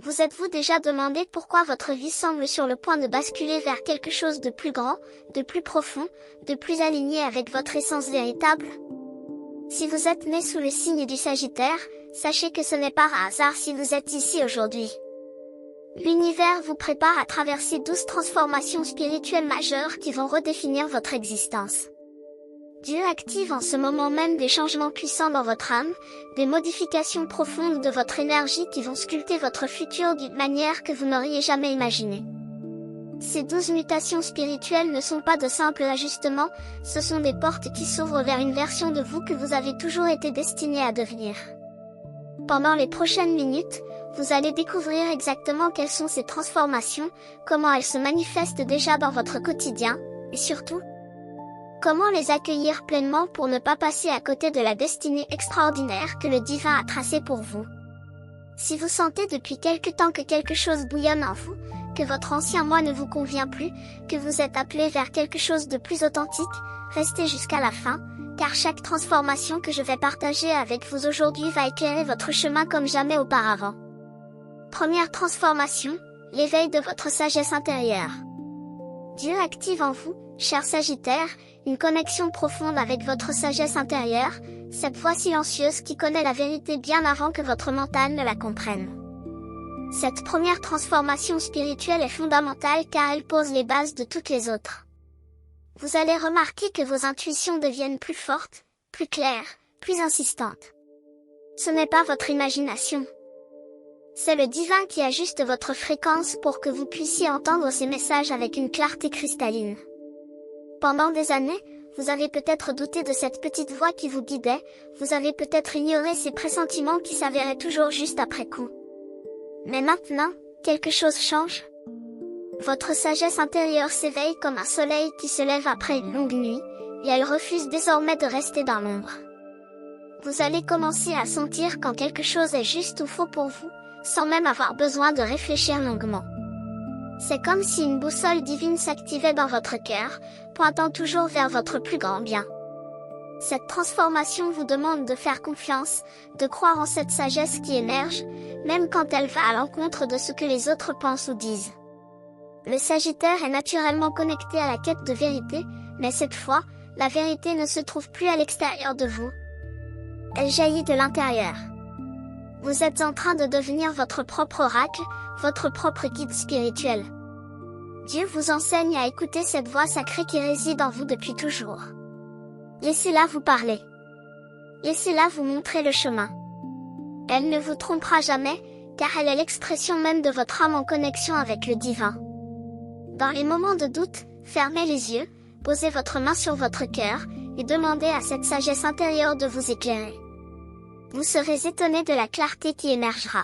Vous êtes-vous déjà demandé pourquoi votre vie semble sur le point de basculer vers quelque chose de plus grand, de plus profond, de plus aligné avec votre essence véritable? Si vous êtes né sous le signe du Sagittaire, sachez que ce n'est pas un hasard si vous êtes ici aujourd'hui. L'univers vous prépare à traverser 12 transformations spirituelles majeures qui vont redéfinir votre existence. Dieu active en ce moment même des changements puissants dans votre âme, des modifications profondes de votre énergie qui vont sculpter votre futur d'une manière que vous n'auriez jamais imaginée. Ces 12 mutations spirituelles ne sont pas de simples ajustements, ce sont des portes qui s'ouvrent vers une version de vous que vous avez toujours été destiné à devenir. Pendant les prochaines minutes, vous allez découvrir exactement quelles sont ces transformations, comment elles se manifestent déjà dans votre quotidien, et surtout, comment les accueillir pleinement pour ne pas passer à côté de la destinée extraordinaire que le divin a tracée pour vous. Si vous sentez depuis quelque temps que quelque chose bouillonne en vous, que votre ancien moi ne vous convient plus, que vous êtes appelé vers quelque chose de plus authentique, restez jusqu'à la fin, car chaque transformation que je vais partager avec vous aujourd'hui va éclairer votre chemin comme jamais auparavant. Première transformation, l'éveil de votre sagesse intérieure. Dieu active en vous, cher Sagittaire, une connexion profonde avec votre sagesse intérieure, cette voix silencieuse qui connaît la vérité bien avant que votre mental ne la comprenne. Cette première transformation spirituelle est fondamentale car elle pose les bases de toutes les autres. Vous allez remarquer que vos intuitions deviennent plus fortes, plus claires, plus insistantes. Ce n'est pas votre imagination. C'est le divin qui ajuste votre fréquence pour que vous puissiez entendre ces messages avec une clarté cristalline. Pendant des années, vous avez peut-être douté de cette petite voix qui vous guidait, vous avez peut-être ignoré ces pressentiments qui s'avéraient toujours juste après coup. Mais maintenant, quelque chose change. Votre sagesse intérieure s'éveille comme un soleil qui se lève après une longue nuit, et elle refuse désormais de rester dans l'ombre. Vous allez commencer à sentir quand quelque chose est juste ou faux pour vous, sans même avoir besoin de réfléchir longuement. C'est comme si une boussole divine s'activait dans votre cœur, pointant toujours vers votre plus grand bien. Cette transformation vous demande de faire confiance, de croire en cette sagesse qui émerge, même quand elle va à l'encontre de ce que les autres pensent ou disent. Le Sagittaire est naturellement connecté à la quête de vérité, mais cette fois, la vérité ne se trouve plus à l'extérieur de vous. Elle jaillit de l'intérieur. Vous êtes en train de devenir votre propre oracle, votre propre guide spirituel. Dieu vous enseigne à écouter cette voix sacrée qui réside en vous depuis toujours. Laissez-la vous parler. Laissez-la vous montrer le chemin. Elle ne vous trompera jamais, car elle est l'expression même de votre âme en connexion avec le divin. Dans les moments de doute, fermez les yeux, posez votre main sur votre cœur, et demandez à cette sagesse intérieure de vous éclairer. Vous serez étonné de la clarté qui émergera.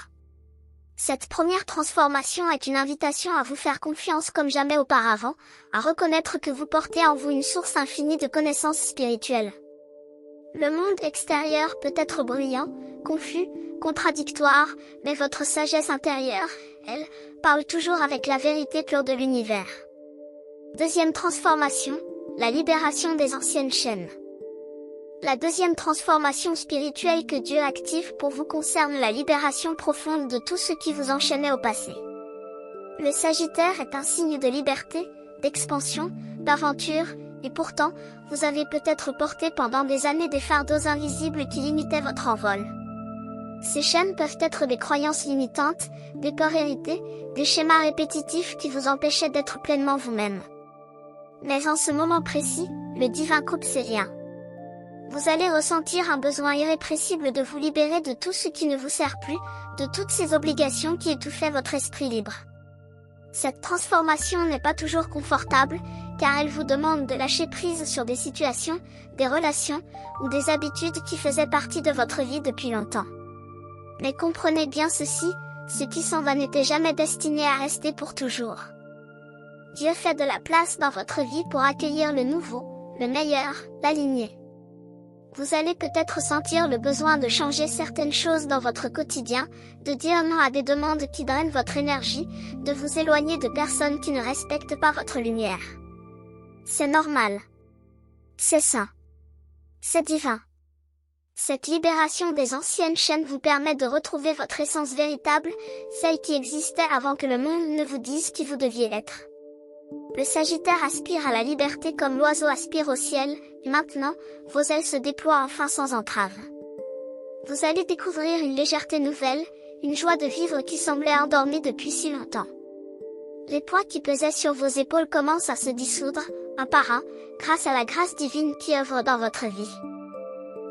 Cette première transformation est une invitation à vous faire confiance comme jamais auparavant, à reconnaître que vous portez en vous une source infinie de connaissances spirituelles. Le monde extérieur peut être bruyant, confus, contradictoire, mais votre sagesse intérieure, elle, parle toujours avec la vérité pure de l'univers. Deuxième transformation, la libération des anciennes chaînes. La deuxième transformation spirituelle que Dieu active pour vous concerne la libération profonde de tout ce qui vous enchaînait au passé. Le Sagittaire est un signe de liberté, d'expansion, d'aventure, et pourtant, vous avez peut-être porté pendant des années des fardeaux invisibles qui limitaient votre envol. Ces chaînes peuvent être des croyances limitantes, des peurs héritées, des schémas répétitifs qui vous empêchaient d'être pleinement vous-même. Mais en ce moment précis, le divin coupe ces liens. Vous allez ressentir un besoin irrépressible de vous libérer de tout ce qui ne vous sert plus, de toutes ces obligations qui étouffaient votre esprit libre. Cette transformation n'est pas toujours confortable, car elle vous demande de lâcher prise sur des situations, des relations, ou des habitudes qui faisaient partie de votre vie depuis longtemps. Mais comprenez bien ceci, ce qui s'en va n'était jamais destiné à rester pour toujours. Dieu fait de la place dans votre vie pour accueillir le nouveau, le meilleur, l'aligné. Vous allez peut-être sentir le besoin de changer certaines choses dans votre quotidien, de dire non à des demandes qui drainent votre énergie, de vous éloigner de personnes qui ne respectent pas votre lumière. C'est normal. C'est sain. C'est divin. Cette libération des anciennes chaînes vous permet de retrouver votre essence véritable, celle qui existait avant que le monde ne vous dise qui vous deviez être. Le Sagittaire aspire à la liberté comme l'oiseau aspire au ciel, et maintenant, vos ailes se déploient enfin sans entrave. Vous allez découvrir une légèreté nouvelle, une joie de vivre qui semblait endormie depuis si longtemps. Les poids qui pesaient sur vos épaules commencent à se dissoudre, un par un, grâce à la grâce divine qui œuvre dans votre vie.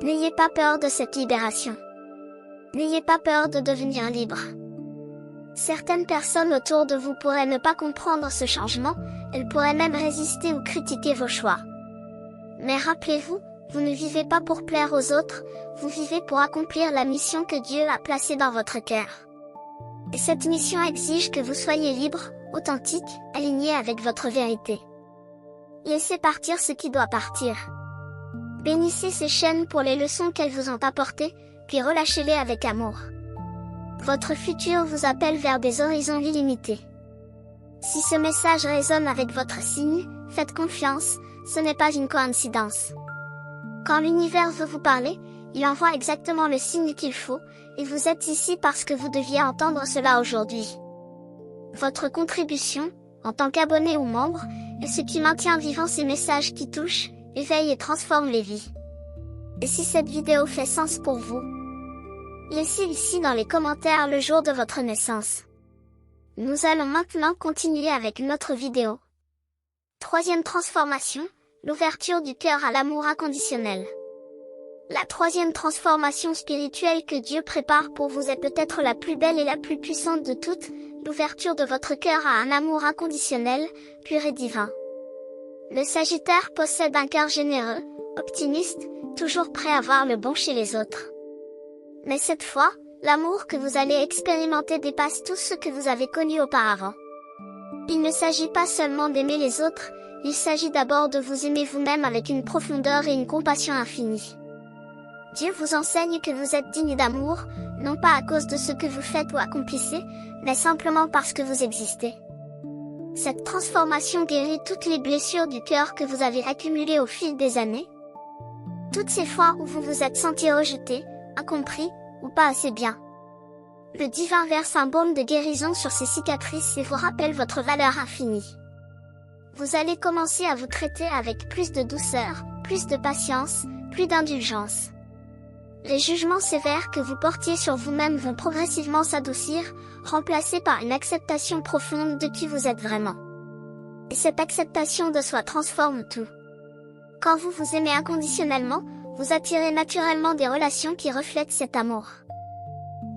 N'ayez pas peur de cette libération. N'ayez pas peur de devenir libre. Certaines personnes autour de vous pourraient ne pas comprendre ce changement, elles pourraient même résister ou critiquer vos choix. Mais rappelez-vous, vous ne vivez pas pour plaire aux autres, vous vivez pour accomplir la mission que Dieu a placée dans votre cœur. Et cette mission exige que vous soyez libre, authentique, aligné avec votre vérité. Laissez partir ce qui doit partir. Bénissez ces chaînes pour les leçons qu'elles vous ont apportées, puis relâchez-les avec amour. Votre futur vous appelle vers des horizons illimités. Si ce message résonne avec votre signe, faites confiance, ce n'est pas une coïncidence. Quand l'univers veut vous parler, il envoie exactement le signe qu'il faut, et vous êtes ici parce que vous deviez entendre cela aujourd'hui. Votre contribution, en tant qu'abonné ou membre, est ce qui maintient vivant ces messages qui touchent, éveillent et transforment les vies. Et si cette vidéo fait sens pour vous, laissez ici dans les commentaires le jour de votre naissance. Nous allons maintenant continuer avec notre vidéo. Troisième transformation, l'ouverture du cœur à l'amour inconditionnel. La troisième transformation spirituelle que Dieu prépare pour vous est peut-être la plus belle et la plus puissante de toutes, l'ouverture de votre cœur à un amour inconditionnel, pur et divin. Le Sagittaire possède un cœur généreux, optimiste, toujours prêt à voir le bon chez les autres. Mais cette fois, l'amour que vous allez expérimenter dépasse tout ce que vous avez connu auparavant. Il ne s'agit pas seulement d'aimer les autres, il s'agit d'abord de vous aimer vous-même avec une profondeur et une compassion infinie. Dieu vous enseigne que vous êtes digne d'amour, non pas à cause de ce que vous faites ou accomplissez, mais simplement parce que vous existez. Cette transformation guérit toutes les blessures du cœur que vous avez accumulées au fil des années. Toutes ces fois où vous vous êtes senti rejeté, incompris, ou pas assez bien. Le divin verse un baume de guérison sur ces cicatrices et vous rappelle votre valeur infinie. Vous allez commencer à vous traiter avec plus de douceur, plus de patience, plus d'indulgence. Les jugements sévères que vous portiez sur vous-même vont progressivement s'adoucir, remplacés par une acceptation profonde de qui vous êtes vraiment. Et cette acceptation de soi transforme tout. Quand vous vous aimez inconditionnellement, vous attirez naturellement des relations qui reflètent cet amour.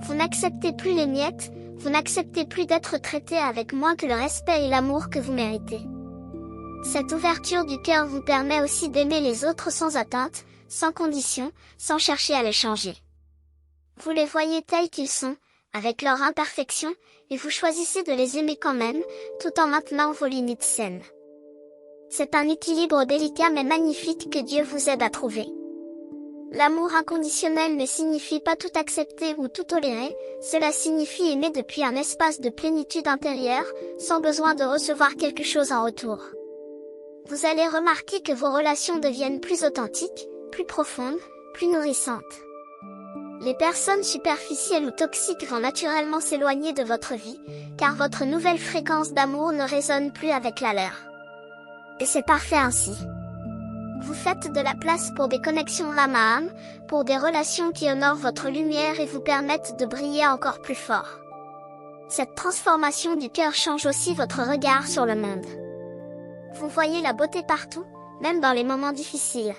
Vous n'acceptez plus les miettes, vous n'acceptez plus d'être traité avec moins que le respect et l'amour que vous méritez. Cette ouverture du cœur vous permet aussi d'aimer les autres sans atteinte, sans condition, sans chercher à les changer. Vous les voyez tels qu'ils sont, avec leurs imperfections, et vous choisissez de les aimer quand même, tout en maintenant vos limites saines. C'est un équilibre délicat mais magnifique que Dieu vous aide à trouver. L'amour inconditionnel ne signifie pas tout accepter ou tout tolérer, cela signifie aimer depuis un espace de plénitude intérieure, sans besoin de recevoir quelque chose en retour. Vous allez remarquer que vos relations deviennent plus authentiques, plus profondes, plus nourrissantes. Les personnes superficielles ou toxiques vont naturellement s'éloigner de votre vie, car votre nouvelle fréquence d'amour ne résonne plus avec la leur. Et c'est parfait ainsi. Vous faites de la place pour des connexions âme à âme, pour des relations qui honorent votre lumière et vous permettent de briller encore plus fort. Cette transformation du cœur change aussi votre regard sur le monde. Vous voyez la beauté partout, même dans les moments difficiles.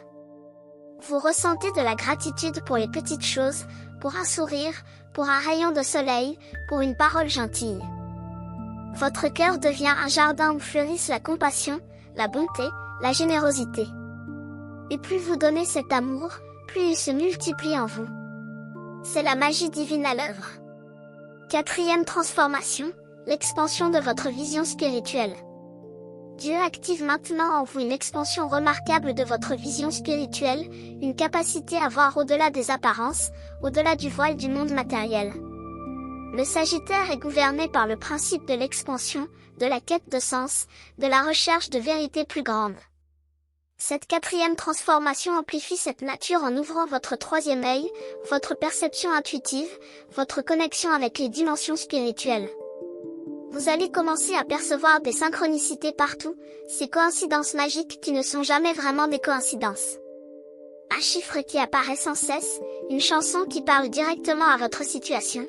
Vous ressentez de la gratitude pour les petites choses, pour un sourire, pour un rayon de soleil, pour une parole gentille. Votre cœur devient un jardin où fleurissent la compassion, la bonté, la générosité. Et plus vous donnez cet amour, plus il se multiplie en vous. C'est la magie divine à l'œuvre. Quatrième transformation, l'expansion de votre vision spirituelle. Dieu active maintenant en vous une expansion remarquable de votre vision spirituelle, une capacité à voir au-delà des apparences, au-delà du voile du monde matériel. Le Sagittaire est gouverné par le principe de l'expansion, de la quête de sens, de la recherche de vérité plus grande. Cette quatrième transformation amplifie cette nature en ouvrant votre troisième œil, votre perception intuitive, votre connexion avec les dimensions spirituelles. Vous allez commencer à percevoir des synchronicités partout, ces coïncidences magiques qui ne sont jamais vraiment des coïncidences. Un chiffre qui apparaît sans cesse, une chanson qui parle directement à votre situation.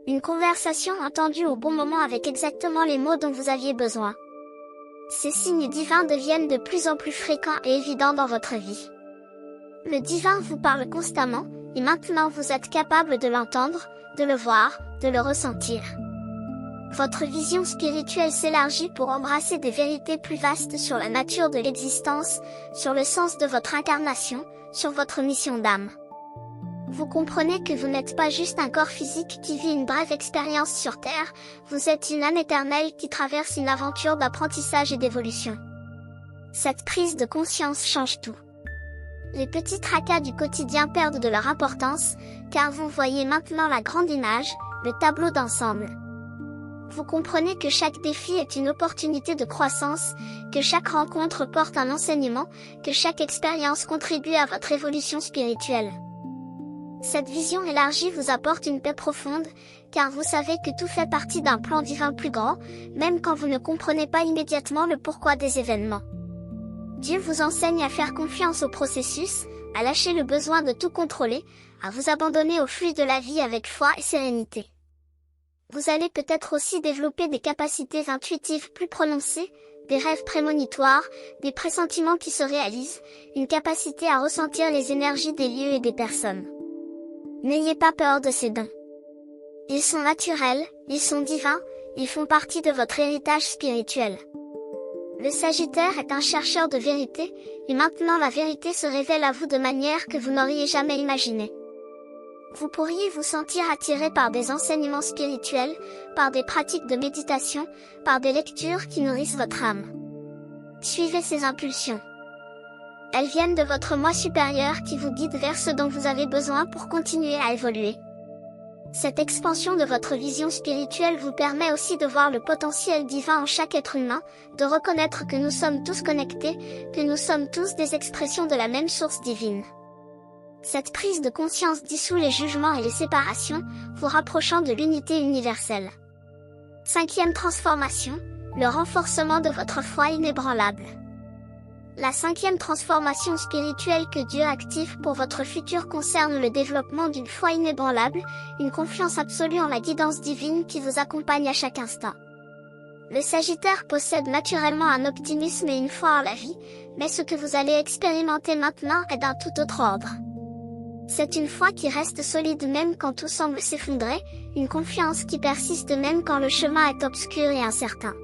Une conversation entendue au bon moment avec exactement les mots dont vous aviez besoin. Ces signes divins deviennent de plus en plus fréquents et évidents dans votre vie. Le divin vous parle constamment, et maintenant vous êtes capable de l'entendre, de le voir, de le ressentir. Votre vision spirituelle s'élargit pour embrasser des vérités plus vastes sur la nature de l'existence, sur le sens de votre incarnation, sur votre mission d'âme. Vous comprenez que vous n'êtes pas juste un corps physique qui vit une brève expérience sur Terre, vous êtes une âme éternelle qui traverse une aventure d'apprentissage et d'évolution. Cette prise de conscience change tout. Les petits tracas du quotidien perdent de leur importance, car vous voyez maintenant la grande image, le tableau d'ensemble. Vous comprenez que chaque défi est une opportunité de croissance, que chaque rencontre porte un enseignement, que chaque expérience contribue à votre évolution spirituelle. Cette vision élargie vous apporte une paix profonde, car vous savez que tout fait partie d'un plan divin plus grand, même quand vous ne comprenez pas immédiatement le pourquoi des événements. Dieu vous enseigne à faire confiance au processus, à lâcher le besoin de tout contrôler, à vous abandonner au flux de la vie avec foi et sérénité. Vous allez peut-être aussi développer des capacités intuitives plus prononcées, des rêves prémonitoires, des pressentiments qui se réalisent, une capacité à ressentir les énergies des lieux et des personnes. N'ayez pas peur de ces dons. Ils sont naturels, ils sont divins, ils font partie de votre héritage spirituel. Le Sagittaire est un chercheur de vérité, et maintenant la vérité se révèle à vous de manière que vous n'auriez jamais imaginée. Vous pourriez vous sentir attiré par des enseignements spirituels, par des pratiques de méditation, par des lectures qui nourrissent votre âme. Suivez ces impulsions. Elles viennent de votre moi supérieur qui vous guide vers ce dont vous avez besoin pour continuer à évoluer. Cette expansion de votre vision spirituelle vous permet aussi de voir le potentiel divin en chaque être humain, de reconnaître que nous sommes tous connectés, que nous sommes tous des expressions de la même source divine. Cette prise de conscience dissout les jugements et les séparations, vous rapprochant de l'unité universelle. Cinquième transformation, le renforcement de votre foi inébranlable. La cinquième transformation spirituelle que Dieu active pour votre futur concerne le développement d'une foi inébranlable, une confiance absolue en la guidance divine qui vous accompagne à chaque instant. Le Sagittaire possède naturellement un optimisme et une foi en la vie, mais ce que vous allez expérimenter maintenant est d'un tout autre ordre. C'est une foi qui reste solide même quand tout semble s'effondrer, une confiance qui persiste même quand le chemin est obscur et incertain.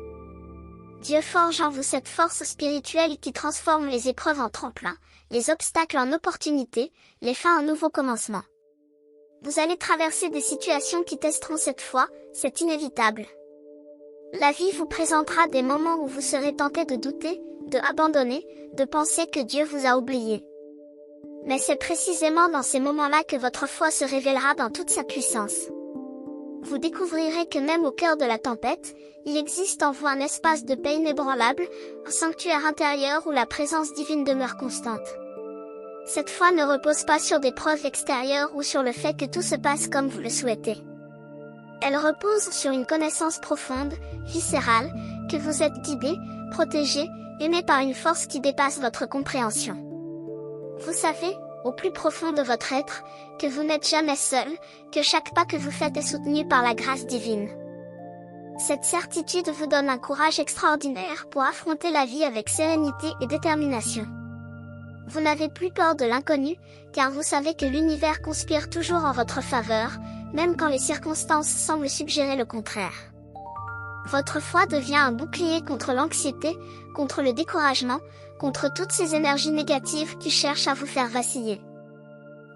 Dieu forge en vous cette force spirituelle qui transforme les épreuves en tremplin, les obstacles en opportunités, les fins en nouveaux commencements. Vous allez traverser des situations qui testeront cette foi, c'est inévitable. La vie vous présentera des moments où vous serez tenté de douter, de abandonner, de penser que Dieu vous a oublié. Mais c'est précisément dans ces moments-là que votre foi se révélera dans toute sa puissance. Vous découvrirez que même au cœur de la tempête, il existe en vous un espace de paix inébranlable, un sanctuaire intérieur où la présence divine demeure constante. Cette foi ne repose pas sur des preuves extérieures ou sur le fait que tout se passe comme vous le souhaitez. Elle repose sur une connaissance profonde, viscérale, que vous êtes guidé, protégé, aimé par une force qui dépasse votre compréhension. Vous savez, au plus profond de votre être, que vous n'êtes jamais seul, que chaque pas que vous faites est soutenu par la grâce divine. Cette certitude vous donne un courage extraordinaire pour affronter la vie avec sérénité et détermination. Vous n'avez plus peur de l'inconnu, car vous savez que l'univers conspire toujours en votre faveur, même quand les circonstances semblent suggérer le contraire. Votre foi devient un bouclier contre l'anxiété, contre le découragement, contre toutes ces énergies négatives qui cherchent à vous faire vaciller.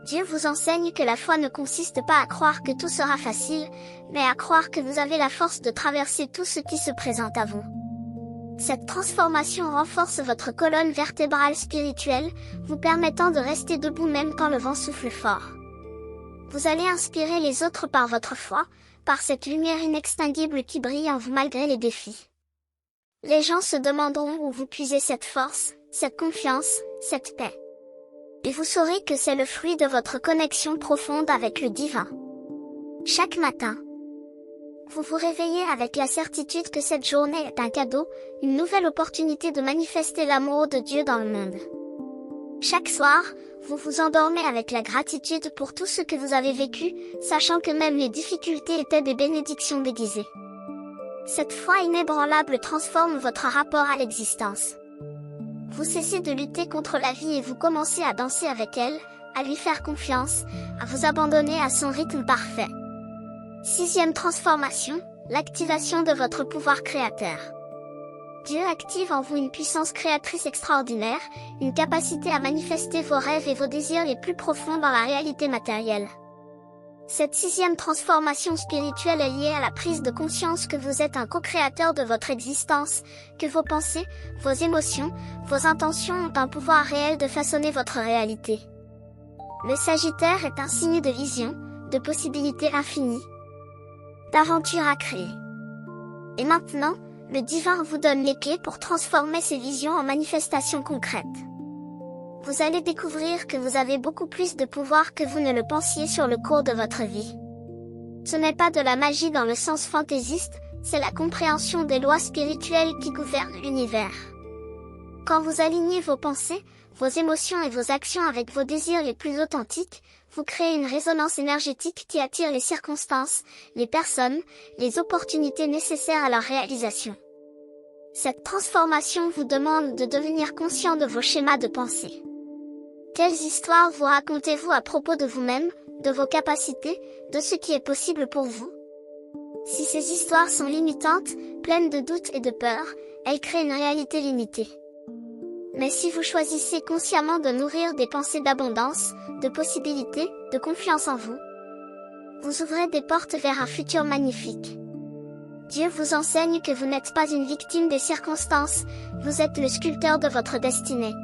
Dieu vous enseigne que la foi ne consiste pas à croire que tout sera facile, mais à croire que vous avez la force de traverser tout ce qui se présente à vous. Cette transformation renforce votre colonne vertébrale spirituelle, vous permettant de rester debout même quand le vent souffle fort. Vous allez inspirer les autres par votre foi, par cette lumière inextinguible qui brille en vous malgré les défis. Les gens se demanderont où vous puisez cette force, cette confiance, cette paix. Et vous saurez que c'est le fruit de votre connexion profonde avec le divin. Chaque matin, vous vous réveillez avec la certitude que cette journée est un cadeau, une nouvelle opportunité de manifester l'amour de Dieu dans le monde. Chaque soir, vous vous endormez avec la gratitude pour tout ce que vous avez vécu, sachant que même les difficultés étaient des bénédictions déguisées. Cette foi inébranlable transforme votre rapport à l'existence. Vous cessez de lutter contre la vie et vous commencez à danser avec elle, à lui faire confiance, à vous abandonner à son rythme parfait. 6e transformation, l'activation de votre pouvoir créateur. Dieu active en vous une puissance créatrice extraordinaire, une capacité à manifester vos rêves et vos désirs les plus profonds dans la réalité matérielle. Cette 6e transformation spirituelle est liée à la prise de conscience que vous êtes un co-créateur de votre existence, que vos pensées, vos émotions, vos intentions ont un pouvoir réel de façonner votre réalité. Le Sagittaire est un signe de vision, de possibilités infinies, d'aventures à créer. Et maintenant, le divin vous donne les clés pour transformer ces visions en manifestations concrètes. Vous allez découvrir que vous avez beaucoup plus de pouvoir que vous ne le pensiez sur le cours de votre vie. Ce n'est pas de la magie dans le sens fantaisiste, c'est la compréhension des lois spirituelles qui gouvernent l'univers. Quand vous alignez vos pensées, vos émotions et vos actions avec vos désirs les plus authentiques, vous créez une résonance énergétique qui attire les circonstances, les personnes, les opportunités nécessaires à leur réalisation. Cette transformation vous demande de devenir conscient de vos schémas de pensée. Quelles histoires vous racontez-vous à propos de vous-même, de vos capacités, de ce qui est possible pour vous? Si ces histoires sont limitantes, pleines de doutes et de peurs, elles créent une réalité limitée. Mais si vous choisissez consciemment de nourrir des pensées d'abondance, de possibilités, de confiance en vous, vous ouvrez des portes vers un futur magnifique. Dieu vous enseigne que vous n'êtes pas une victime des circonstances, vous êtes le sculpteur de votre destinée.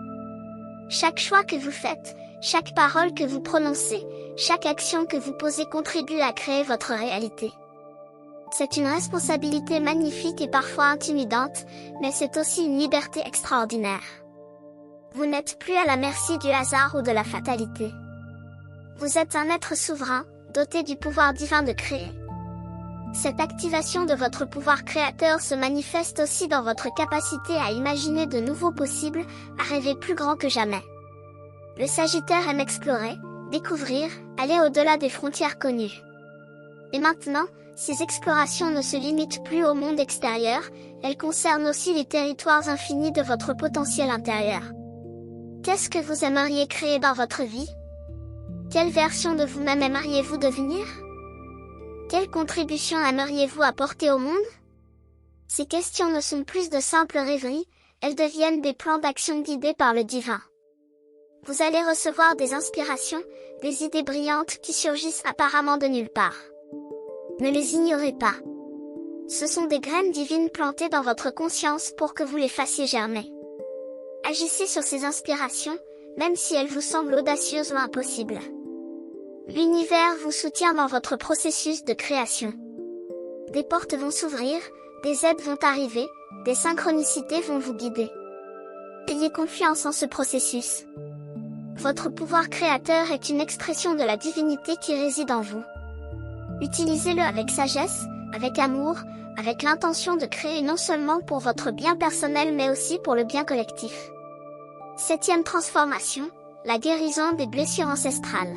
Chaque choix que vous faites, chaque parole que vous prononcez, chaque action que vous posez contribue à créer votre réalité. C'est une responsabilité magnifique et parfois intimidante, mais c'est aussi une liberté extraordinaire. Vous n'êtes plus à la merci du hasard ou de la fatalité. Vous êtes un être souverain, doté du pouvoir divin de créer. Cette activation de votre pouvoir créateur se manifeste aussi dans votre capacité à imaginer de nouveaux possibles, à rêver plus grand que jamais. Le Sagittaire aime explorer, découvrir, aller au-delà des frontières connues. Et maintenant, ces explorations ne se limitent plus au monde extérieur, elles concernent aussi les territoires infinis de votre potentiel intérieur. Qu'est-ce que vous aimeriez créer dans votre vie? Quelle version de vous-même aimeriez-vous devenir? Quelle contribution aimeriez-vous apporter au monde? Ces questions ne sont plus de simples rêveries, elles deviennent des plans d'action guidés par le divin. Vous allez recevoir des inspirations, des idées brillantes qui surgissent apparemment de nulle part. Ne les ignorez pas. Ce sont des graines divines plantées dans votre conscience pour que vous les fassiez germer. Agissez sur ces inspirations, même si elles vous semblent audacieuses ou impossibles. L'univers vous soutient dans votre processus de création. Des portes vont s'ouvrir, des aides vont arriver, des synchronicités vont vous guider. Ayez confiance en ce processus. Votre pouvoir créateur est une expression de la divinité qui réside en vous. Utilisez-le avec sagesse, avec amour, avec l'intention de créer non seulement pour votre bien personnel mais aussi pour le bien collectif. 7e transformation, la guérison des blessures ancestrales.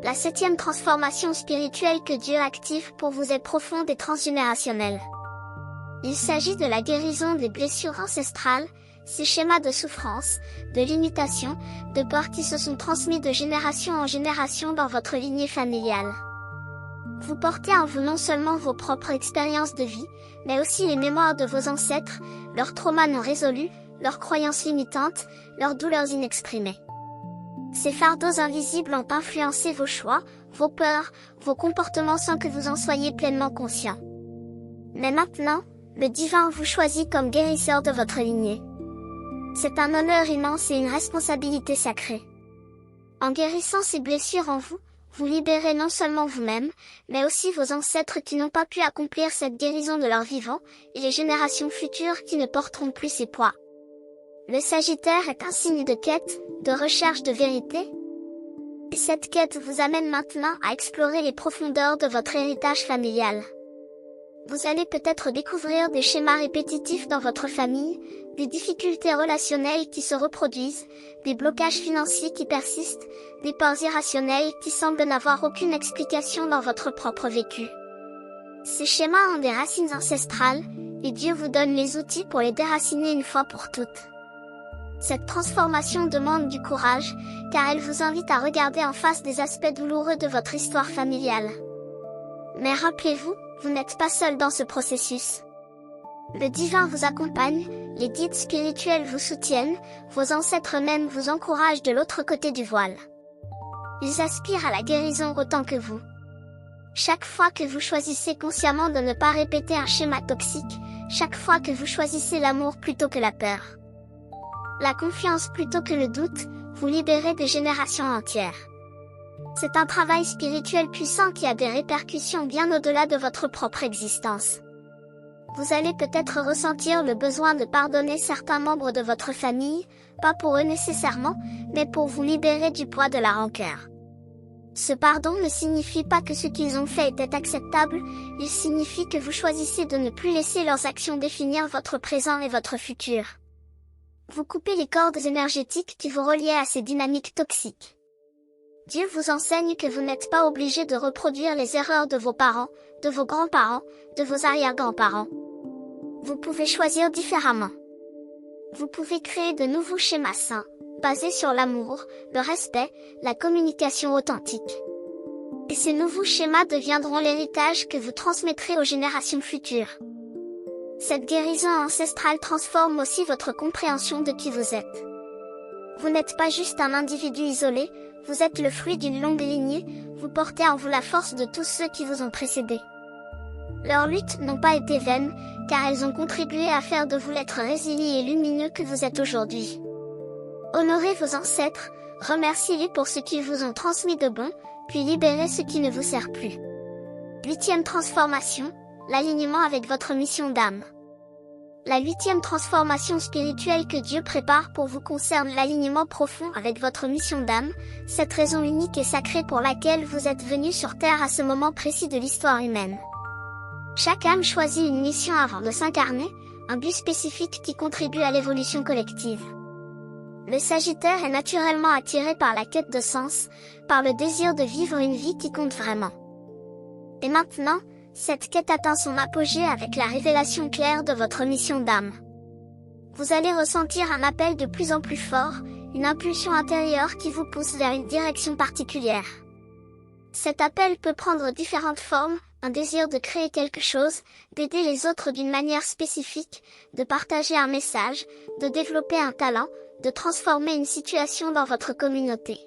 La 7e transformation spirituelle que Dieu active pour vous est profonde et transgénérationnelle. Il s'agit de la guérison des blessures ancestrales, ces schémas de souffrance, de limitation, de peur qui se sont transmis de génération en génération dans votre lignée familiale. Vous portez en vous non seulement vos propres expériences de vie, mais aussi les mémoires de vos ancêtres, leurs traumas non résolus, leurs croyances limitantes, leurs douleurs inexprimées. Ces fardeaux invisibles ont influencé vos choix, vos peurs, vos comportements sans que vous en soyez pleinement conscient. Mais maintenant, le divin vous choisit comme guérisseur de votre lignée. C'est un honneur immense et une responsabilité sacrée. En guérissant ces blessures en vous, vous libérez non seulement vous-même, mais aussi vos ancêtres qui n'ont pas pu accomplir cette guérison de leur vivant, et les générations futures qui ne porteront plus ces poids. Le Sagittaire est un signe de quête, de recherche de vérité. Et cette quête vous amène maintenant à explorer les profondeurs de votre héritage familial. Vous allez peut-être découvrir des schémas répétitifs dans votre famille, des difficultés relationnelles qui se reproduisent, des blocages financiers qui persistent, des peurs irrationnelles qui semblent n'avoir aucune explication dans votre propre vécu. Ces schémas ont des racines ancestrales, et Dieu vous donne les outils pour les déraciner une fois pour toutes. Cette transformation demande du courage, car elle vous invite à regarder en face des aspects douloureux de votre histoire familiale. Mais rappelez-vous, vous n'êtes pas seul dans ce processus. Le divin vous accompagne, les guides spirituels vous soutiennent, vos ancêtres même vous encouragent de l'autre côté du voile. Ils aspirent à la guérison autant que vous. Chaque fois que vous choisissez consciemment de ne pas répéter un schéma toxique, chaque fois que vous choisissez l'amour plutôt que la peur, la confiance plutôt que le doute, vous libérez des générations entières. C'est un travail spirituel puissant qui a des répercussions bien au-delà de votre propre existence. Vous allez peut-être ressentir le besoin de pardonner certains membres de votre famille, pas pour eux nécessairement, mais pour vous libérer du poids de la rancœur. Ce pardon ne signifie pas que ce qu'ils ont fait était acceptable, il signifie que vous choisissez de ne plus laisser leurs actions définir votre présent et votre futur. Vous coupez les cordes énergétiques qui vous reliaient à ces dynamiques toxiques. Dieu vous enseigne que vous n'êtes pas obligé de reproduire les erreurs de vos parents, de vos grands-parents, de vos arrière-grands-parents. Vous pouvez choisir différemment. Vous pouvez créer de nouveaux schémas sains, basés sur l'amour, le respect, la communication authentique. Et ces nouveaux schémas deviendront l'héritage que vous transmettrez aux générations futures. Cette guérison ancestrale transforme aussi votre compréhension de qui vous êtes. Vous n'êtes pas juste un individu isolé, vous êtes le fruit d'une longue lignée, vous portez en vous la force de tous ceux qui vous ont précédé. Leurs luttes n'ont pas été vaines, car elles ont contribué à faire de vous l'être résilient et lumineux que vous êtes aujourd'hui. Honorez vos ancêtres, remerciez-les pour ce qu'ils vous ont transmis de bon, puis libérez ce qui ne vous sert plus. 8e transformation, l'alignement avec votre mission d'âme. La 8e transformation spirituelle que Dieu prépare pour vous concerne l'alignement profond avec votre mission d'âme, cette raison unique et sacrée pour laquelle vous êtes venu sur Terre à ce moment précis de l'histoire humaine. Chaque âme choisit une mission avant de s'incarner, un but spécifique qui contribue à l'évolution collective. Le Sagittaire est naturellement attiré par la quête de sens, par le désir de vivre une vie qui compte vraiment. Et maintenant, cette quête atteint son apogée avec la révélation claire de votre mission d'âme. Vous allez ressentir un appel de plus en plus fort, une impulsion intérieure qui vous pousse vers une direction particulière. Cet appel peut prendre différentes formes, un désir de créer quelque chose, d'aider les autres d'une manière spécifique, de partager un message, de développer un talent, de transformer une situation dans votre communauté.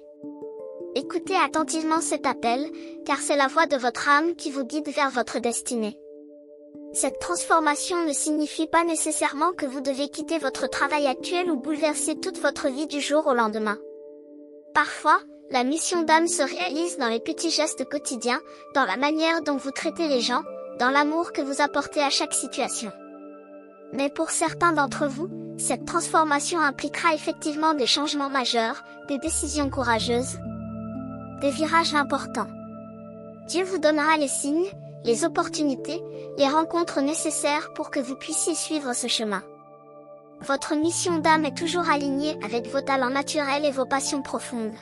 Écoutez attentivement cet appel, car c'est la voix de votre âme qui vous guide vers votre destinée. Cette transformation ne signifie pas nécessairement que vous devez quitter votre travail actuel ou bouleverser toute votre vie du jour au lendemain. Parfois, la mission d'âme se réalise dans les petits gestes quotidiens, dans la manière dont vous traitez les gens, dans l'amour que vous apportez à chaque situation. Mais pour certains d'entre vous, cette transformation impliquera effectivement des changements majeurs, des décisions courageuses, des virages importants. Dieu vous donnera les signes, les opportunités, les rencontres nécessaires pour que vous puissiez suivre ce chemin. Votre mission d'âme est toujours alignée avec vos talents naturels et vos passions profondes.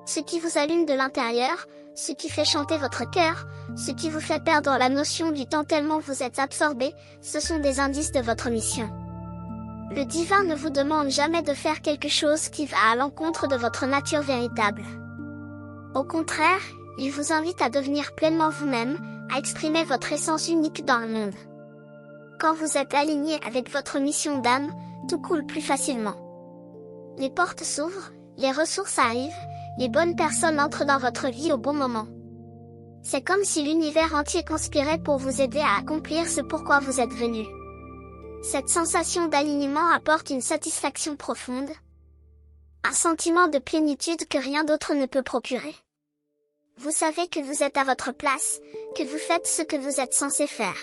Ce qui vous allume de l'intérieur, ce qui fait chanter votre cœur, ce qui vous fait perdre la notion du temps tellement vous êtes absorbé, ce sont des indices de votre mission. Le divin ne vous demande jamais de faire quelque chose qui va à l'encontre de votre nature véritable. Au contraire, il vous invite à devenir pleinement vous-même, à exprimer votre essence unique dans le monde. Quand vous êtes aligné avec votre mission d'âme, tout coule plus facilement. Les portes s'ouvrent, les ressources arrivent, les bonnes personnes entrent dans votre vie au bon moment. C'est comme si l'univers entier conspirait pour vous aider à accomplir ce pourquoi vous êtes venu. Cette sensation d'alignement apporte une satisfaction profonde, un sentiment de plénitude que rien d'autre ne peut procurer. Vous savez que vous êtes à votre place, que vous faites ce que vous êtes censé faire.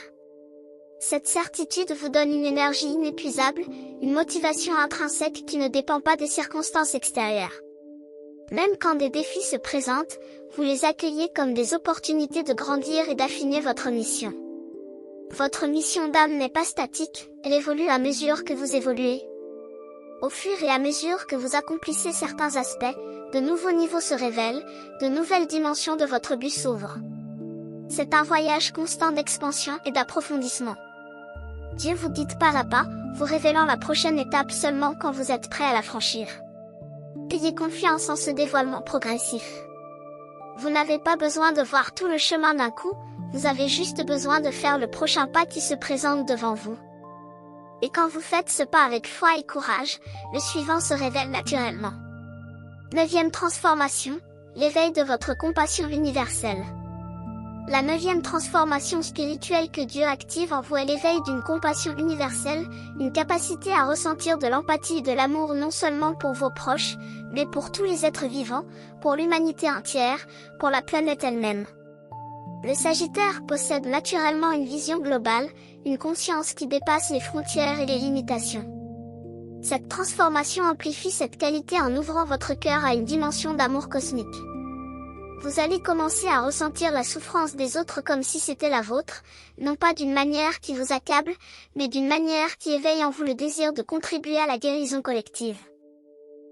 Cette certitude vous donne une énergie inépuisable, une motivation intrinsèque qui ne dépend pas des circonstances extérieures. Même quand des défis se présentent, vous les accueillez comme des opportunités de grandir et d'affiner votre mission. Votre mission d'âme n'est pas statique, elle évolue à mesure que vous évoluez. Au fur et à mesure que vous accomplissez certains aspects, de nouveaux niveaux se révèlent, de nouvelles dimensions de votre but s'ouvrent. C'est un voyage constant d'expansion et d'approfondissement. Dieu vous guide pas à pas, vous révélant la prochaine étape seulement quand vous êtes prêt à la franchir. Ayez confiance en ce dévoilement progressif. Vous n'avez pas besoin de voir tout le chemin d'un coup, vous avez juste besoin de faire le prochain pas qui se présente devant vous. Et quand vous faites ce pas avec foi et courage, le suivant se révèle naturellement. 9e transformation, l'éveil de votre compassion universelle. La 9e transformation spirituelle que Dieu active en vous est l'éveil d'une compassion universelle, une capacité à ressentir de l'empathie et de l'amour non seulement pour vos proches, mais pour tous les êtres vivants, pour l'humanité entière, pour la planète elle-même. Le Sagittaire possède naturellement une vision globale, une conscience qui dépasse les frontières et les limitations. Cette transformation amplifie cette qualité en ouvrant votre cœur à une dimension d'amour cosmique. Vous allez commencer à ressentir la souffrance des autres comme si c'était la vôtre, non pas d'une manière qui vous accable, mais d'une manière qui éveille en vous le désir de contribuer à la guérison collective.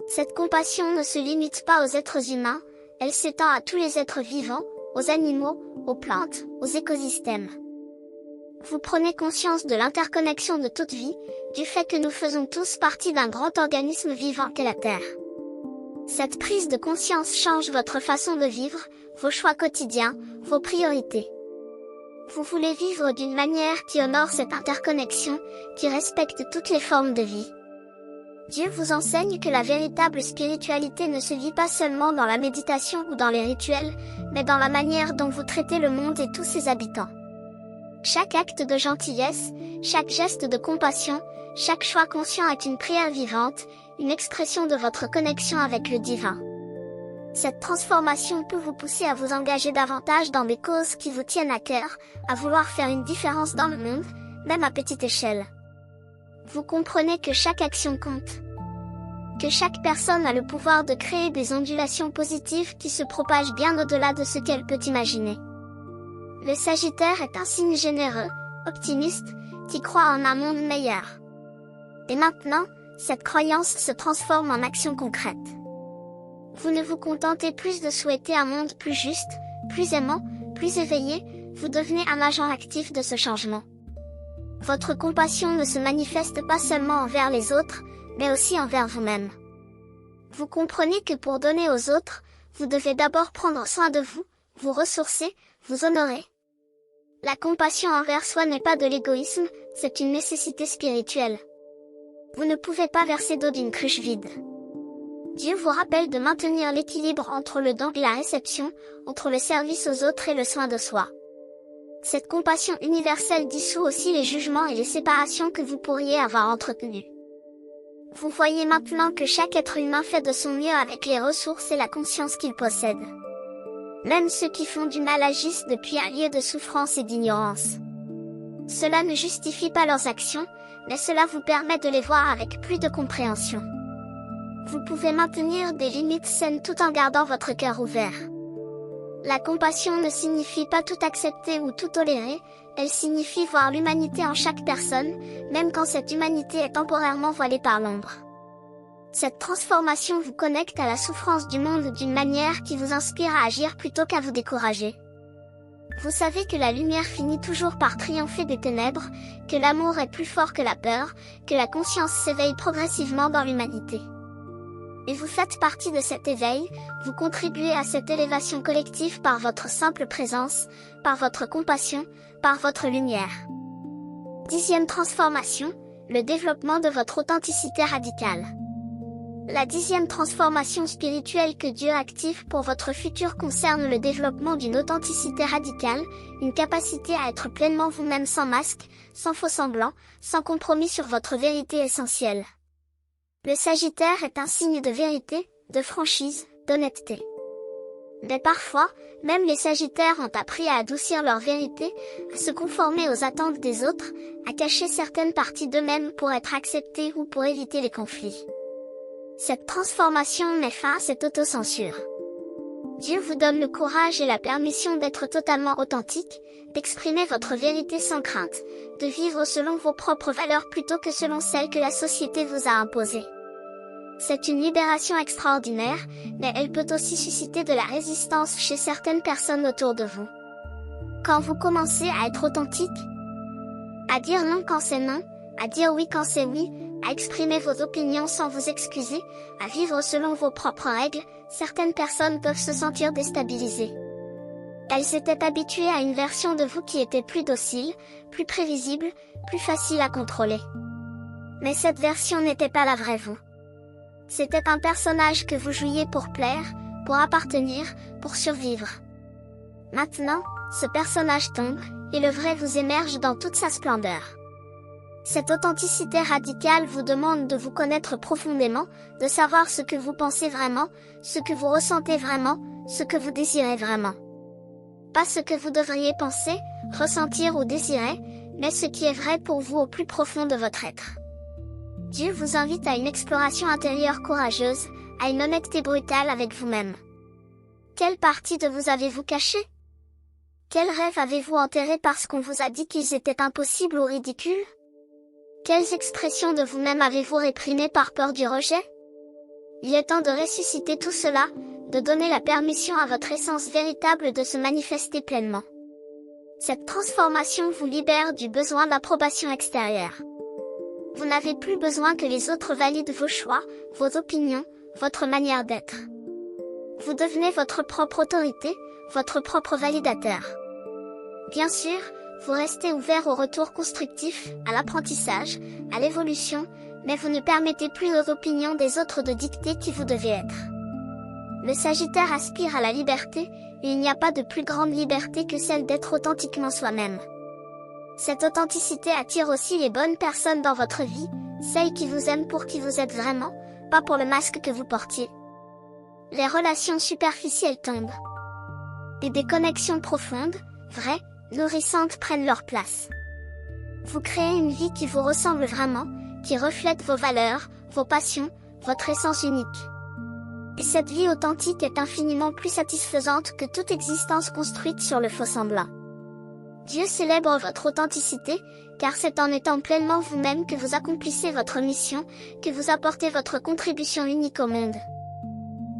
Cette compassion ne se limite pas aux êtres humains, elle s'étend à tous les êtres vivants, aux animaux, aux plantes, aux écosystèmes. Vous prenez conscience de l'interconnexion de toute vie, du fait que nous faisons tous partie d'un grand organisme vivant qu'est la Terre. Cette prise de conscience change votre façon de vivre, vos choix quotidiens, vos priorités. Vous voulez vivre d'une manière qui honore cette interconnexion, qui respecte toutes les formes de vie. Dieu vous enseigne que la véritable spiritualité ne se vit pas seulement dans la méditation ou dans les rituels, mais dans la manière dont vous traitez le monde et tous ses habitants. Chaque acte de gentillesse, chaque geste de compassion, chaque choix conscient est une prière vivante, une expression de votre connexion avec le divin. Cette transformation peut vous pousser à vous engager davantage dans des causes qui vous tiennent à cœur, à vouloir faire une différence dans le monde, même à petite échelle. Vous comprenez que chaque action compte. Que chaque personne a le pouvoir de créer des ondulations positives qui se propagent bien au-delà de ce qu'elle peut imaginer. Le Sagittaire est un signe généreux, optimiste, qui croit en un monde meilleur. Et maintenant, cette croyance se transforme en action concrète. Vous ne vous contentez plus de souhaiter un monde plus juste, plus aimant, plus éveillé, vous devenez un agent actif de ce changement. Votre compassion ne se manifeste pas seulement envers les autres, mais aussi envers vous-même. Vous comprenez que pour donner aux autres, vous devez d'abord prendre soin de vous, vous ressourcer, vous honorer. La compassion envers soi n'est pas de l'égoïsme, c'est une nécessité spirituelle. Vous ne pouvez pas verser d'eau d'une cruche vide. Dieu vous rappelle de maintenir l'équilibre entre le don et la réception, entre le service aux autres et le soin de soi. Cette compassion universelle dissout aussi les jugements et les séparations que vous pourriez avoir entretenus. Vous voyez maintenant que chaque être humain fait de son mieux avec les ressources et la conscience qu'il possède. Même ceux qui font du mal agissent depuis un lieu de souffrance et d'ignorance. Cela ne justifie pas leurs actions, mais cela vous permet de les voir avec plus de compréhension. Vous pouvez maintenir des limites saines tout en gardant votre cœur ouvert. La compassion ne signifie pas tout accepter ou tout tolérer, elle signifie voir l'humanité en chaque personne, même quand cette humanité est temporairement voilée par l'ombre. Cette transformation vous connecte à la souffrance du monde d'une manière qui vous inspire à agir plutôt qu'à vous décourager. Vous savez que la lumière finit toujours par triompher des ténèbres, que l'amour est plus fort que la peur, que la conscience s'éveille progressivement dans l'humanité. Et vous faites partie de cet éveil, vous contribuez à cette élévation collective par votre simple présence, par votre compassion, par votre lumière. 10e transformation, le développement de votre authenticité radicale. La 10e transformation spirituelle que Dieu active pour votre futur concerne le développement d'une authenticité radicale, une capacité à être pleinement vous-même sans masque, sans faux-semblant, sans compromis sur votre vérité essentielle. Le Sagittaire est un signe de vérité, de franchise, d'honnêteté. Mais parfois, même les Sagittaires ont appris à adoucir leur vérité, à se conformer aux attentes des autres, à cacher certaines parties d'eux-mêmes pour être acceptés ou pour éviter les conflits. Cette transformation met fin à cette autocensure. Dieu vous donne le courage et la permission d'être totalement authentique, d'exprimer votre vérité sans crainte, de vivre selon vos propres valeurs plutôt que selon celles que la société vous a imposées. C'est une libération extraordinaire, mais elle peut aussi susciter de la résistance chez certaines personnes autour de vous. Quand vous commencez à être authentique, à dire non quand c'est non, à dire oui quand c'est oui, à exprimer vos opinions sans vous excuser, à vivre selon vos propres règles, certaines personnes peuvent se sentir déstabilisées. Elles étaient habituées à une version de vous qui était plus docile, plus prévisible, plus facile à contrôler. Mais cette version n'était pas la vraie vous. C'était un personnage que vous jouiez pour plaire, pour appartenir, pour survivre. Maintenant, ce personnage tombe, et le vrai vous émerge dans toute sa splendeur. Cette authenticité radicale vous demande de vous connaître profondément, de savoir ce que vous pensez vraiment, ce que vous ressentez vraiment, ce que vous désirez vraiment. Pas ce que vous devriez penser, ressentir ou désirer, mais ce qui est vrai pour vous au plus profond de votre être. Dieu vous invite à une exploration intérieure courageuse, à une honnêteté brutale avec vous-même. Quelle partie de vous avez-vous cachée? Quels rêves avez-vous enterrés parce qu'on vous a dit qu'ils étaient impossibles ou ridicules? Quelles expressions de vous-même avez-vous réprimées par peur du rejet? Il est temps de ressusciter tout cela, de donner la permission à votre essence véritable de se manifester pleinement. Cette transformation vous libère du besoin d'approbation extérieure. Vous n'avez plus besoin que les autres valident vos choix, vos opinions, votre manière d'être. Vous devenez votre propre autorité, votre propre validateur. Bien sûr, vous restez ouvert au retour constructif, à l'apprentissage, à l'évolution, mais vous ne permettez plus aux opinions des autres de dicter qui vous devez être. Le Sagittaire aspire à la liberté, et il n'y a pas de plus grande liberté que celle d'être authentiquement soi-même. Cette authenticité attire aussi les bonnes personnes dans votre vie, celles qui vous aiment pour qui vous êtes vraiment, pas pour le masque que vous portiez. Les relations superficielles tombent. Et des connexions profondes, vraies, nourrissantes prennent leur place. Vous créez une vie qui vous ressemble vraiment, qui reflète vos valeurs, vos passions, votre essence unique. Et cette vie authentique est infiniment plus satisfaisante que toute existence construite sur le faux-semblant. Dieu célèbre votre authenticité, car c'est en étant pleinement vous-même que vous accomplissez votre mission, que vous apportez votre contribution unique au monde.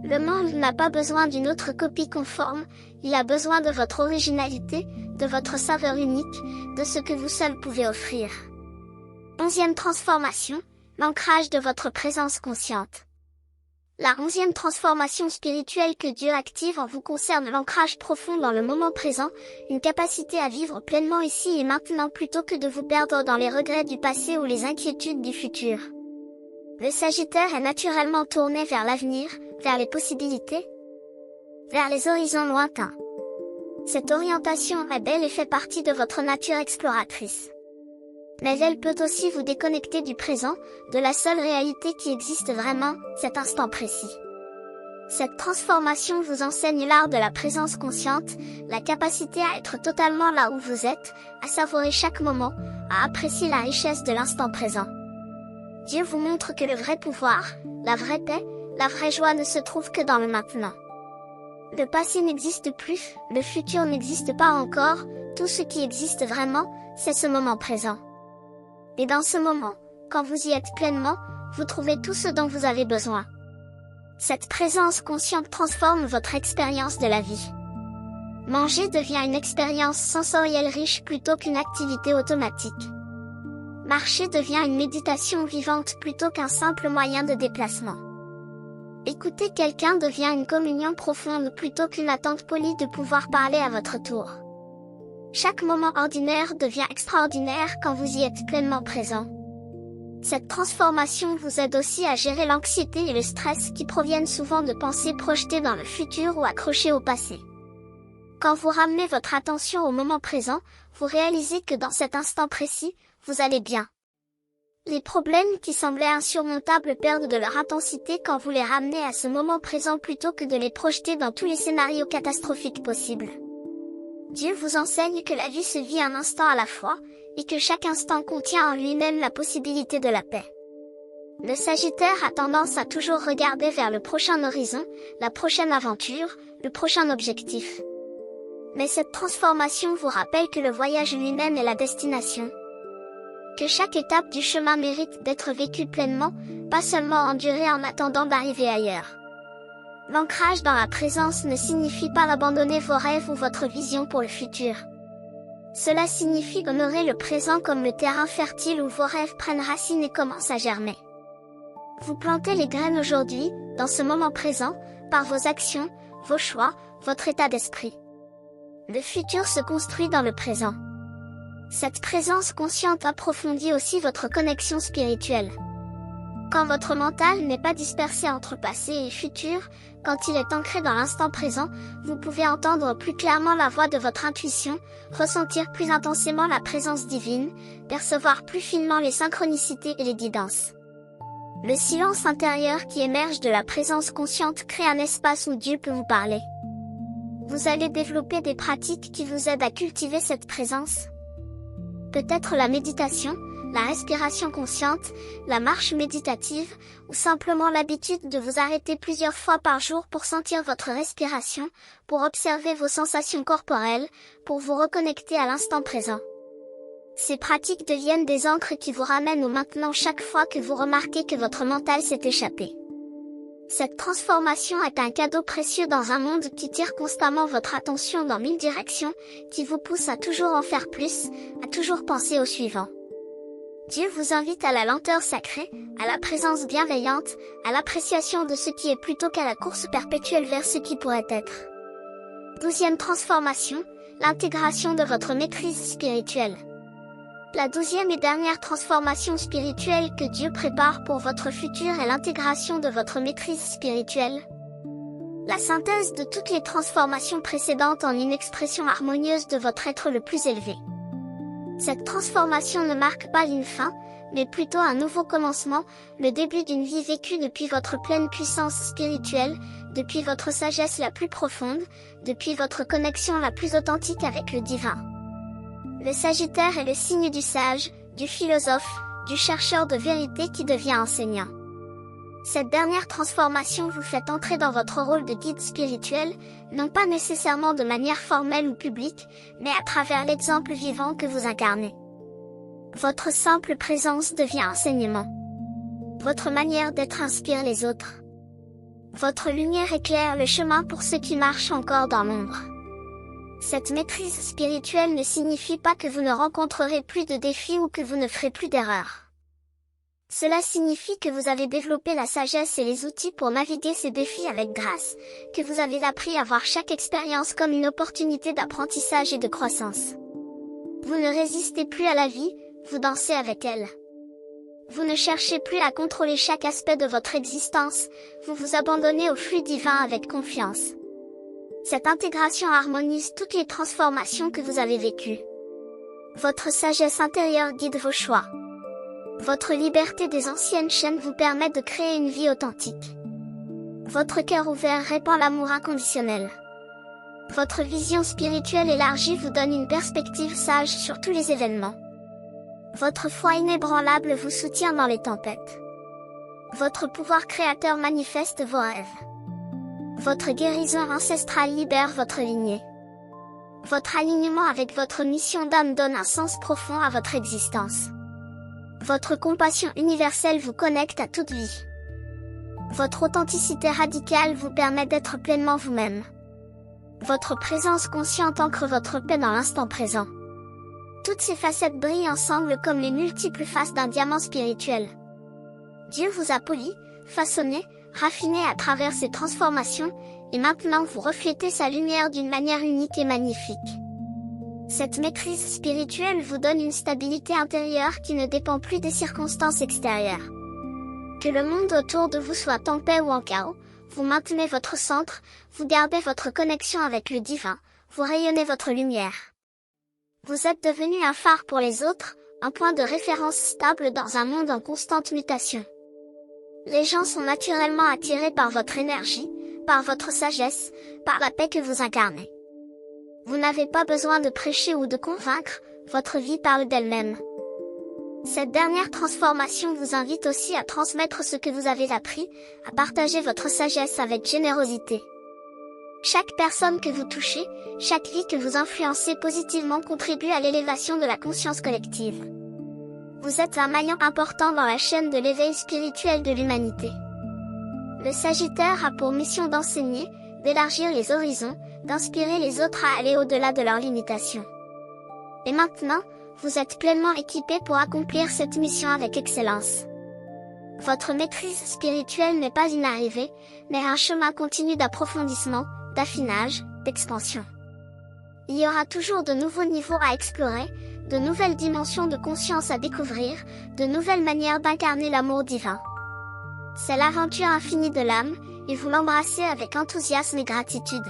Le monde n'a pas besoin d'une autre copie conforme, il a besoin de votre originalité, de votre saveur unique, de ce que vous seul pouvez offrir. 11e transformation, l'ancrage de votre présence consciente. La 11e transformation spirituelle que Dieu active en vous concerne l'ancrage profond dans le moment présent, une capacité à vivre pleinement ici et maintenant plutôt que de vous perdre dans les regrets du passé ou les inquiétudes du futur. Le Sagittaire est naturellement tourné vers l'avenir, vers les possibilités, vers les horizons lointains. Cette orientation est belle et fait partie de votre nature exploratrice. Mais elle peut aussi vous déconnecter du présent, de la seule réalité qui existe vraiment, cet instant précis. Cette transformation vous enseigne l'art de la présence consciente, la capacité à être totalement là où vous êtes, à savourer chaque moment, à apprécier la richesse de l'instant présent. Dieu vous montre que le vrai pouvoir, la vraie paix, la vraie joie ne se trouve que dans le maintenant. Le passé n'existe plus, le futur n'existe pas encore, tout ce qui existe vraiment, c'est ce moment présent. Et dans ce moment, quand vous y êtes pleinement, vous trouvez tout ce dont vous avez besoin. Cette présence consciente transforme votre expérience de la vie. Manger devient une expérience sensorielle riche plutôt qu'une activité automatique. Marcher devient une méditation vivante plutôt qu'un simple moyen de déplacement. Écouter quelqu'un devient une communion profonde plutôt qu'une attente polie de pouvoir parler à votre tour. Chaque moment ordinaire devient extraordinaire quand vous y êtes pleinement présent. Cette transformation vous aide aussi à gérer l'anxiété et le stress qui proviennent souvent de pensées projetées dans le futur ou accrochées au passé. Quand vous ramenez votre attention au moment présent, vous réalisez que dans cet instant précis, vous allez bien. Les problèmes qui semblaient insurmontables perdent de leur intensité quand vous les ramenez à ce moment présent plutôt que de les projeter dans tous les scénarios catastrophiques possibles. Dieu vous enseigne que la vie se vit un instant à la fois, et que chaque instant contient en lui-même la possibilité de la paix. Le Sagittaire a tendance à toujours regarder vers le prochain horizon, la prochaine aventure, le prochain objectif. Mais cette transformation vous rappelle que le voyage lui-même est la destination. Que chaque étape du chemin mérite d'être vécue pleinement, pas seulement endurée en attendant d'arriver ailleurs. L'ancrage dans la présence ne signifie pas abandonner vos rêves ou votre vision pour le futur. Cela signifie honorer le présent comme le terrain fertile où vos rêves prennent racine et commencent à germer. Vous plantez les graines aujourd'hui, dans ce moment présent, par vos actions, vos choix, votre état d'esprit. Le futur se construit dans le présent. Cette présence consciente approfondit aussi votre connexion spirituelle. Quand votre mental n'est pas dispersé entre passé et futur, quand il est ancré dans l'instant présent, vous pouvez entendre plus clairement la voix de votre intuition, ressentir plus intensément la présence divine, percevoir plus finement les synchronicités et les guidances. Le silence intérieur qui émerge de la présence consciente crée un espace où Dieu peut vous parler. Vous allez développer des pratiques qui vous aident à cultiver cette présence. Peut-être la méditation, la respiration consciente, la marche méditative, ou simplement l'habitude de vous arrêter plusieurs fois par jour pour sentir votre respiration, pour observer vos sensations corporelles, pour vous reconnecter à l'instant présent. Ces pratiques deviennent des ancres qui vous ramènent au maintenant chaque fois que vous remarquez que votre mental s'est échappé. Cette transformation est un cadeau précieux dans un monde qui tire constamment votre attention dans 1000 directions, qui vous pousse à toujours en faire plus, à toujours penser au suivant. Dieu vous invite à la lenteur sacrée, à la présence bienveillante, à l'appréciation de ce qui est plutôt qu'à la course perpétuelle vers ce qui pourrait être. 12e transformation, l'intégration de votre maîtrise spirituelle. La 12e et dernière transformation spirituelle que Dieu prépare pour votre futur est l'intégration de votre maîtrise spirituelle. La synthèse de toutes les transformations précédentes en une expression harmonieuse de votre être le plus élevé. Cette transformation ne marque pas une fin, mais plutôt un nouveau commencement, le début d'une vie vécue depuis votre pleine puissance spirituelle, depuis votre sagesse la plus profonde, depuis votre connexion la plus authentique avec le divin. Le Sagittaire est le signe du sage, du philosophe, du chercheur de vérité qui devient enseignant. Cette dernière transformation vous fait entrer dans votre rôle de guide spirituel, non pas nécessairement de manière formelle ou publique, mais à travers l'exemple vivant que vous incarnez. Votre simple présence devient enseignement. Votre manière d'être inspire les autres. Votre lumière éclaire le chemin pour ceux qui marchent encore dans l'ombre. Cette maîtrise spirituelle ne signifie pas que vous ne rencontrerez plus de défis ou que vous ne ferez plus d'erreurs. Cela signifie que vous avez développé la sagesse et les outils pour naviguer ces défis avec grâce, que vous avez appris à voir chaque expérience comme une opportunité d'apprentissage et de croissance. Vous ne résistez plus à la vie, vous dansez avec elle. Vous ne cherchez plus à contrôler chaque aspect de votre existence, vous vous abandonnez au flux divin avec confiance. Cette intégration harmonise toutes les transformations que vous avez vécues. Votre sagesse intérieure guide vos choix. Votre liberté des anciennes chaînes vous permet de créer une vie authentique. Votre cœur ouvert répand l'amour inconditionnel. Votre vision spirituelle élargie vous donne une perspective sage sur tous les événements. Votre foi inébranlable vous soutient dans les tempêtes. Votre pouvoir créateur manifeste vos rêves. Votre guérison ancestrale libère votre lignée. Votre alignement avec votre mission d'âme donne un sens profond à votre existence. Votre compassion universelle vous connecte à toute vie. Votre authenticité radicale vous permet d'être pleinement vous-même. Votre présence consciente ancre votre paix dans l'instant présent. Toutes ces facettes brillent ensemble comme les multiples faces d'un diamant spirituel. Dieu vous a poli, façonné, raffiné à travers ces transformations, et maintenant vous reflétez sa lumière d'une manière unique et magnifique. Cette maîtrise spirituelle vous donne une stabilité intérieure qui ne dépend plus des circonstances extérieures. Que le monde autour de vous soit en paix ou en chaos, vous maintenez votre centre, vous gardez votre connexion avec le divin, vous rayonnez votre lumière. Vous êtes devenu un phare pour les autres, un point de référence stable dans un monde en constante mutation. Les gens sont naturellement attirés par votre énergie, par votre sagesse, par la paix que vous incarnez. Vous n'avez pas besoin de prêcher ou de convaincre, votre vie parle d'elle-même. Cette dernière transformation vous invite aussi à transmettre ce que vous avez appris, à partager votre sagesse avec générosité. Chaque personne que vous touchez, chaque vie que vous influencez positivement contribue à l'élévation de la conscience collective. Vous êtes un maillon important dans la chaîne de l'éveil spirituel de l'humanité. Le Sagittaire a pour mission d'enseigner, d'élargir les horizons, d'inspirer les autres à aller au-delà de leurs limitations. Et maintenant, vous êtes pleinement équipé pour accomplir cette mission avec excellence. Votre maîtrise spirituelle n'est pas une arrivée, mais un chemin continu d'approfondissement, d'affinage, d'expansion. Il y aura toujours de nouveaux niveaux à explorer, de nouvelles dimensions de conscience à découvrir, de nouvelles manières d'incarner l'amour divin. C'est l'aventure infinie de l'âme, et vous l'embrassez avec enthousiasme et gratitude.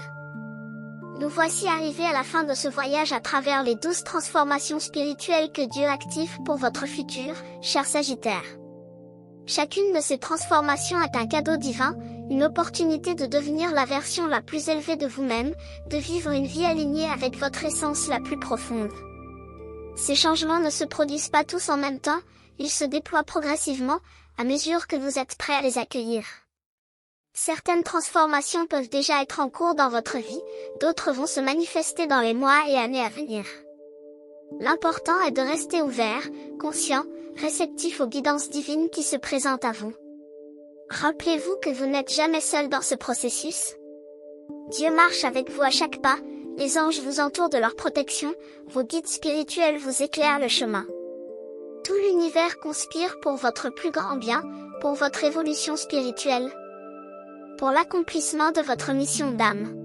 Nous voici arrivés à la fin de ce voyage à travers les 12 transformations spirituelles que Dieu active pour votre futur, cher Sagittaire. Chacune de ces transformations est un cadeau divin, une opportunité de devenir la version la plus élevée de vous-même, de vivre une vie alignée avec votre essence la plus profonde. Ces changements ne se produisent pas tous en même temps, ils se déploient progressivement, à mesure que vous êtes prêt à les accueillir. Certaines transformations peuvent déjà être en cours dans votre vie, d'autres vont se manifester dans les mois et années à venir. L'important est de rester ouvert, conscient, réceptif aux guidances divines qui se présentent à vous. Rappelez-vous que vous n'êtes jamais seul dans ce processus. Dieu marche avec vous à chaque pas, les anges vous entourent de leur protection, vos guides spirituels vous éclairent le chemin. Tout l'univers conspire pour votre plus grand bien, pour votre évolution spirituelle, pour l'accomplissement de votre mission d'âme.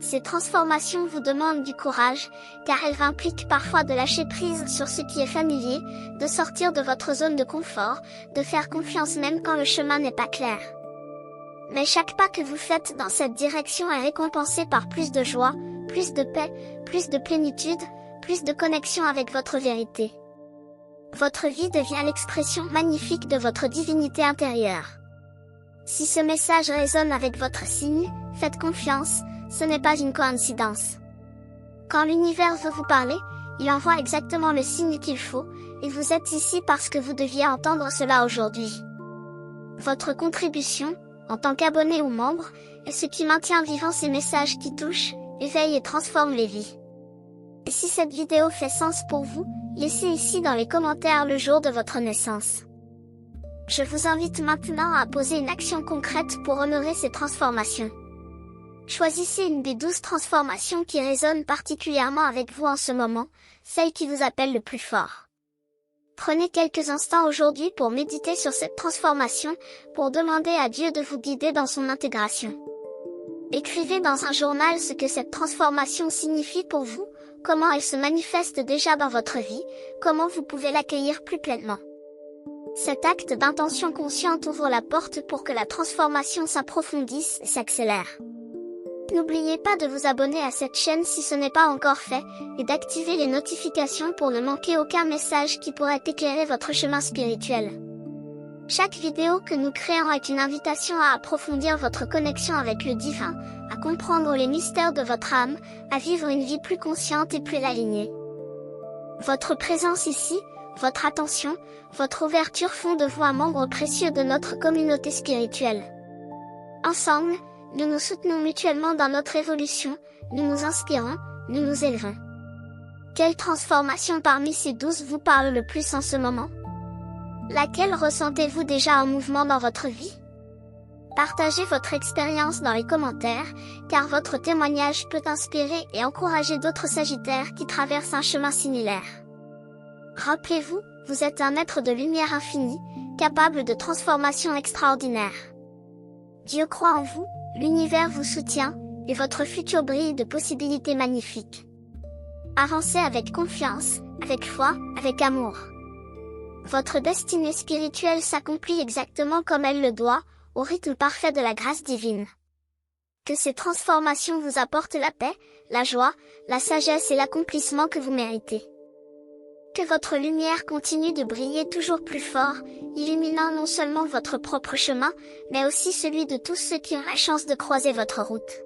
Ces transformations vous demandent du courage, car elles impliquent parfois de lâcher prise sur ce qui est familier, de sortir de votre zone de confort, de faire confiance même quand le chemin n'est pas clair. Mais chaque pas que vous faites dans cette direction est récompensé par plus de joie, plus de paix, plus de plénitude, plus de connexion avec votre vérité. Votre vie devient l'expression magnifique de votre divinité intérieure. Si ce message résonne avec votre signe, faites confiance, ce n'est pas une coïncidence. Quand l'univers veut vous parler, il envoie exactement le signe qu'il faut, et vous êtes ici parce que vous deviez entendre cela aujourd'hui. Votre contribution, en tant qu'abonné ou membre, est ce qui maintient vivants ces messages qui touchent, éveillent et transforment les vies. Et si cette vidéo fait sens pour vous, laissez ici dans les commentaires le jour de votre naissance. Je vous invite maintenant à poser une action concrète pour honorer ces transformations. Choisissez une des 12 transformations qui résonnent particulièrement avec vous en ce moment, celle qui vous appelle le plus fort. Prenez quelques instants aujourd'hui pour méditer sur cette transformation, pour demander à Dieu de vous guider dans son intégration. Écrivez dans un journal ce que cette transformation signifie pour vous, comment elle se manifeste déjà dans votre vie, comment vous pouvez l'accueillir plus pleinement. Cet acte d'intention consciente ouvre la porte pour que la transformation s'approfondisse et s'accélère. N'oubliez pas de vous abonner à cette chaîne si ce n'est pas encore fait, et d'activer les notifications pour ne manquer aucun message qui pourrait éclairer votre chemin spirituel. Chaque vidéo que nous créons est une invitation à approfondir votre connexion avec le divin, à comprendre les mystères de votre âme, à vivre une vie plus consciente et plus alignée. Votre présence ici, votre attention, votre ouverture font de vous un membre précieux de notre communauté spirituelle. Ensemble, nous nous soutenons mutuellement dans notre évolution, nous nous inspirons, nous nous élevons. Quelle transformation parmi ces 12 vous parle le plus en ce moment? Laquelle ressentez-vous déjà en mouvement dans votre vie? Partagez votre expérience dans les commentaires, car votre témoignage peut inspirer et encourager d'autres Sagittaires qui traversent un chemin similaire. Rappelez-vous, vous êtes un être de lumière infinie, capable de transformations extraordinaires. Dieu croit en vous, l'univers vous soutient, et votre futur brille de possibilités magnifiques. Avancez avec confiance, avec foi, avec amour. Votre destinée spirituelle s'accomplit exactement comme elle le doit, au rythme parfait de la grâce divine. Que ces transformations vous apportent la paix, la joie, la sagesse et l'accomplissement que vous méritez. Que votre lumière continue de briller toujours plus fort, illuminant non seulement votre propre chemin, mais aussi celui de tous ceux qui ont la chance de croiser votre route.